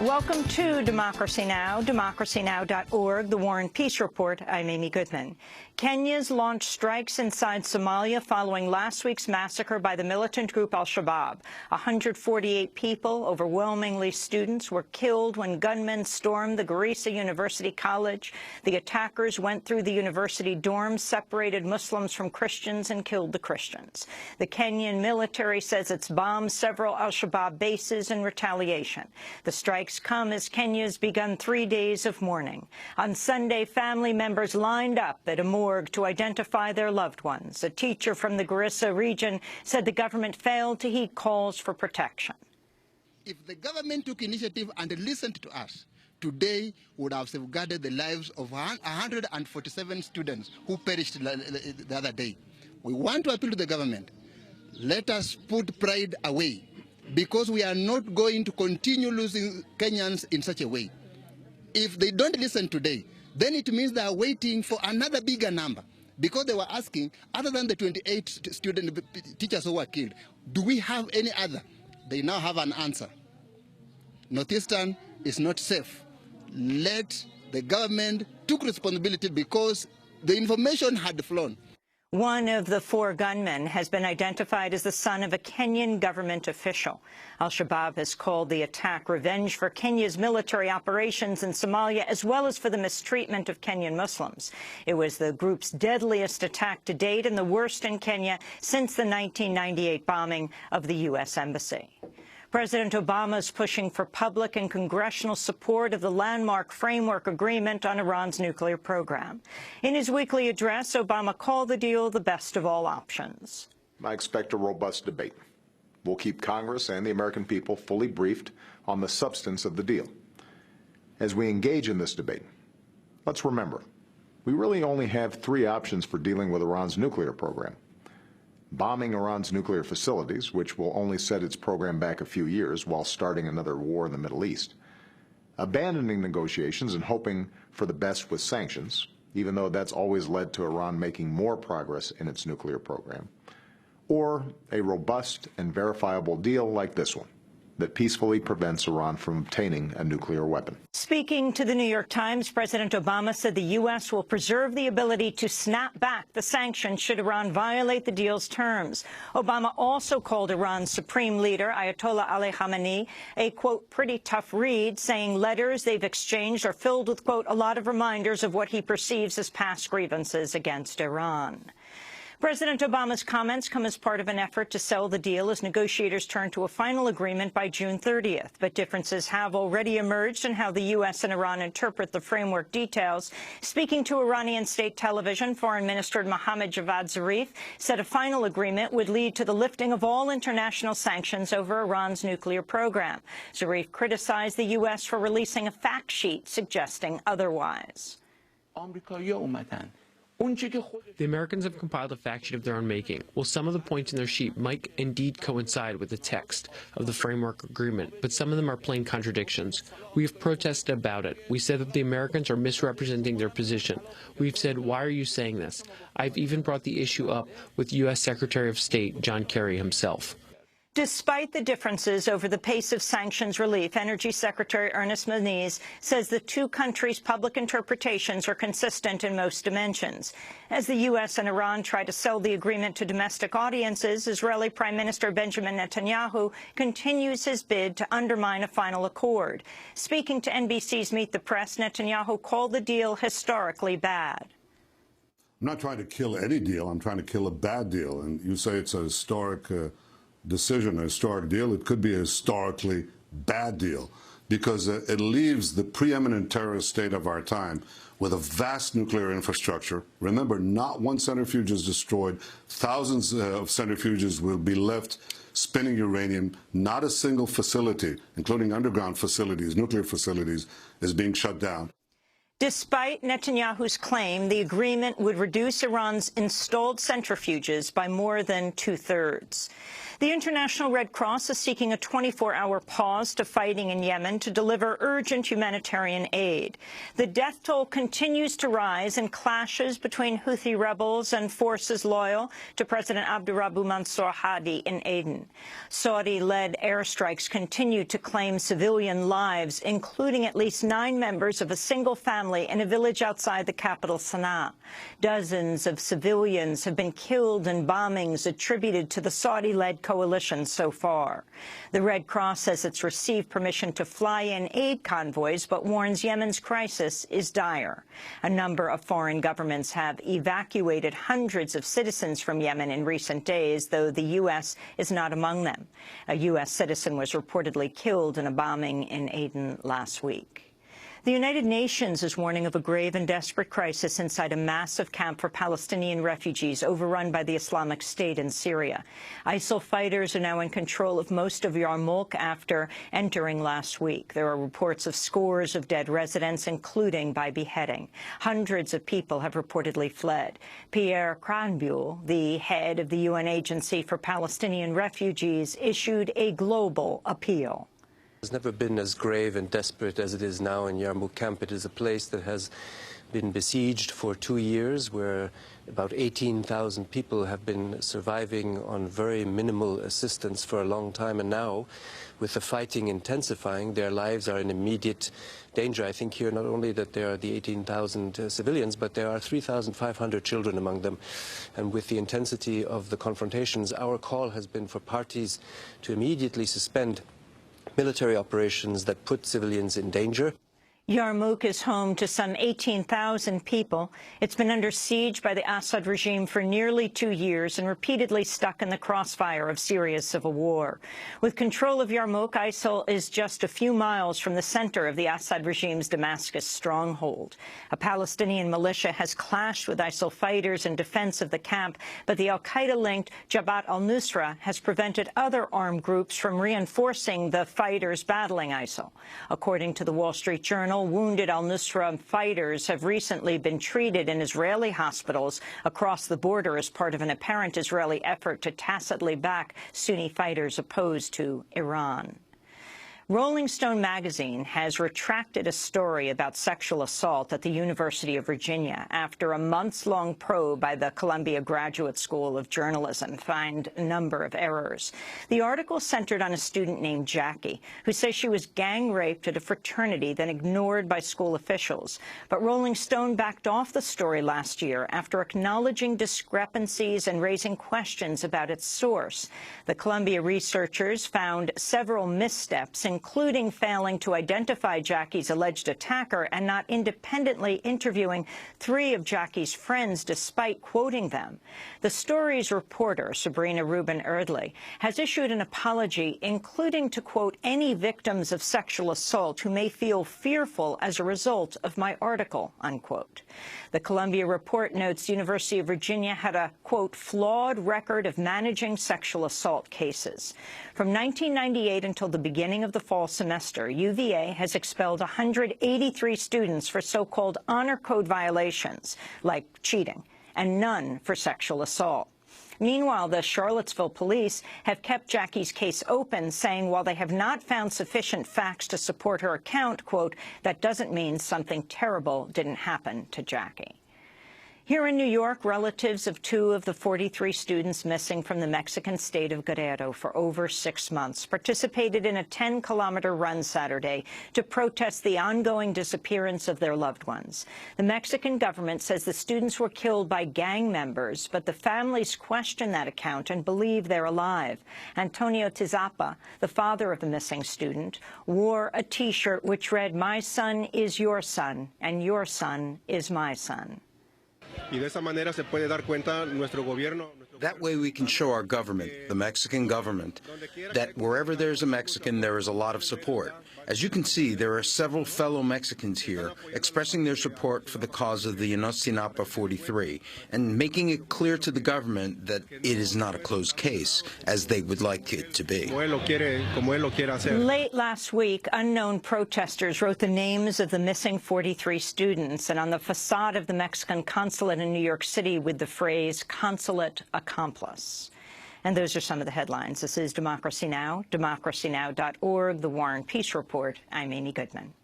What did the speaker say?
Welcome to Democracy Now!, democracynow.org, the War and Peace Report. I'm Amy Goodman. Kenya's launched strikes inside Somalia following last week's massacre by the militant group Al-Shabab. 148 people, overwhelmingly students, were killed when gunmen stormed the Garissa University College. The attackers went through the university dorms, separated Muslims from Christians, and killed the Christians. The Kenyan military says it's bombed several Al-Shabab bases in retaliation. The strikes come as Kenya's begun 3 days of mourning. On Sunday, family members lined up at a morgue to identify their loved ones. A teacher from the Garissa region said the government failed to heed calls for protection. If the government took initiative and listened to us, today would have safeguarded the lives of 147 students who perished the other day. We want to appeal to the government. Let us put pride away, because we are not going to continue losing Kenyans in such a way. If they don't listen today, then it means they are waiting for another bigger number, because they were asking, other than the 28 teachers who were killed, do we have any other? They now have an answer. Northeastern is not safe. Let the government take responsibility, because the information had flown. One of the 4 gunmen has been identified as the son of a Kenyan government official. Al-Shabab has called the attack revenge for Kenya's military operations in Somalia, as well as for the mistreatment of Kenyan Muslims. It was the group's deadliest attack to date and the worst in Kenya since the 1998 bombing of the U.S. Embassy. President Obama is pushing for public and congressional support of the landmark framework agreement on Iran's nuclear program. In his weekly address, Obama called the deal the best of all options. I expect a robust debate. We'll keep Congress and the American people fully briefed on the substance of the deal. As we engage in this debate, let's remember, we really only have 3 options for dealing with Iran's nuclear program: bombing Iran's nuclear facilities, which will only set its program back a few years while starting another war in the Middle East; abandoning negotiations and hoping for the best with sanctions, even though that's always led to Iran making more progress in its nuclear program; or a robust and verifiable deal like this one that peacefully prevents Iran from obtaining a nuclear weapon. Speaking to the New York Times, President Obama said the U.S. will preserve the ability to snap back the sanctions should Iran violate the deal's terms. Obama also called Iran's supreme leader, Ayatollah Ali Khamenei, a, quote, pretty tough read, saying letters they've exchanged are filled with, quote, a lot of reminders of what he perceives as past grievances against Iran. President Obama's comments come as part of an effort to sell the deal as negotiators turn to a final agreement by June 30th. But differences have already emerged in how the U.S. and Iran interpret the framework details. Speaking to Iranian state television, Foreign Minister Mohammad Javad Zarif said a final agreement would lead to the lifting of all international sanctions over Iran's nuclear program. Zarif criticized the U.S. for releasing a fact sheet suggesting otherwise. The Americans have compiled a fact sheet of their own making. While some of the points in their sheet might indeed coincide with the text of the framework agreement, but some of them are plain contradictions. We have protested about it. We said that the Americans are misrepresenting their position. We've said, why are you saying this? I've even brought the issue up with U.S. Secretary of State John Kerry himself. Despite the differences over the pace of sanctions relief, Energy Secretary Ernest Moniz says the 2 countries' public interpretations are consistent in most dimensions. As the U.S. and Iran try to sell the agreement to domestic audiences, Israeli Prime Minister Benjamin Netanyahu continues his bid to undermine a final accord. Speaking to NBC's Meet the Press, Netanyahu called the deal historically bad. I'm not trying to kill any deal. I'm trying to kill a bad deal. And you say it's a historic decision, a historic deal. It could be a historically bad deal, because it leaves the preeminent terrorist state of our time with a vast nuclear infrastructure. Remember, not one centrifuge is destroyed. Thousands of centrifuges will be left spinning uranium. Not a single facility, including underground facilities, nuclear facilities, is being shut down. Despite Netanyahu's claim, the agreement would reduce Iran's installed centrifuges by more than 2/3. The International Red Cross is seeking a 24-hour pause to fighting in Yemen to deliver urgent humanitarian aid. The death toll continues to rise in clashes between Houthi rebels and forces loyal to President Abdurrahman Mansour Hadi in Aden. Saudi-led airstrikes continue to claim civilian lives, including at least 9 members of a single family in a village outside the capital, Sana'a. Dozens of civilians have been killed in bombings attributed to the Saudi-led coalition so far. The Red Cross says it's received permission to fly in aid convoys, but warns Yemen's crisis is dire. A number of foreign governments have evacuated hundreds of citizens from Yemen in recent days, though the U.S. is not among them. A U.S. citizen was reportedly killed in a bombing in Aden last week. The United Nations is warning of a grave and desperate crisis inside a massive camp for Palestinian refugees overrun by the Islamic State in Syria. ISIL fighters are now in control of most of Yarmuk after entering last week. There are reports of scores of dead residents, including by beheading. Hundreds of people have reportedly fled. Pierre Cranbuel, the head of the UN Agency for Palestinian Refugees, issued a global appeal. It's never been as grave and desperate as it is now in Yarmuk camp. It is a place that has been besieged for 2 years, where about 18,000 people have been surviving on very minimal assistance for a long time. And now, with the fighting intensifying, their lives are in immediate danger. I think here not only that there are the 18,000 civilians, but there are 3,500 children among them. And with the intensity of the confrontations, our call has been for parties to immediately suspend military operations that put civilians in danger. Yarmuk is home to some 18,000 people. It's been under siege by the Assad regime for nearly 2 years and repeatedly stuck in the crossfire of Syria's civil war. With control of Yarmuk, ISIL is just a few miles from the center of the Assad regime's Damascus stronghold. A Palestinian militia has clashed with ISIL fighters in defense of the camp, but the al-Qaeda-linked Jabhat al-Nusra has prevented other armed groups from reinforcing the fighters battling ISIL. According to the Wall Street Journal, wounded al-Nusra fighters have recently been treated in Israeli hospitals across the border as part of an apparent Israeli effort to tacitly back Sunni fighters opposed to Iran. Rolling Stone magazine has retracted a story about sexual assault at the University of Virginia after a months-long probe by the Columbia Graduate School of Journalism found a number of errors. The article centered on a student named Jackie, who says she was gang-raped at a fraternity, then ignored by school officials. But Rolling Stone backed off the story last year after acknowledging discrepancies and raising questions about its source. The Columbia researchers found several missteps, including failing to identify Jackie's alleged attacker and not independently interviewing 3 of Jackie's friends despite quoting them. The story's reporter, Sabrina Rubin Erdley, has issued an apology, including to quote any victims of sexual assault who may feel fearful as a result of my article, unquote. The Columbia report notes the University of Virginia had a, quote, flawed record of managing sexual assault cases. From 1998 until the beginning of the fall semester, UVA has expelled 183 students for so-called honor code violations, like cheating, and none for sexual assault. Meanwhile, the Charlottesville police have kept Jackie's case open, saying while they have not found sufficient facts to support her account, quote, that doesn't mean something terrible didn't happen to Jackie. Here in New York, relatives of 2 of the 43 students missing from the Mexican state of Guerrero for over 6 months participated in a 10-kilometer run Saturday to protest the ongoing disappearance of their loved ones. The Mexican government says the students were killed by gang members, but the families question that account and believe they're alive. Antonio Tizapa, the father of the missing student, wore a T-shirt which read, "My son is your son, and your son is my son." That way we can show our government, the Mexican government, that wherever there's a Mexican, there is a lot of support. As you can see, there are several fellow Mexicans here expressing their support for the cause of the Ayotzinapa 43 and making it clear to the government that it is not a closed case, as they would like it to be. Late last week, unknown protesters wrote the names of the missing 43 students and on the facade of the Mexican consulate in New York City with the phrase, "Consulate Accomplice." And those are some of the headlines. This is Democracy Now!, democracynow.org, The War and Peace Report. I'm Amy Goodman.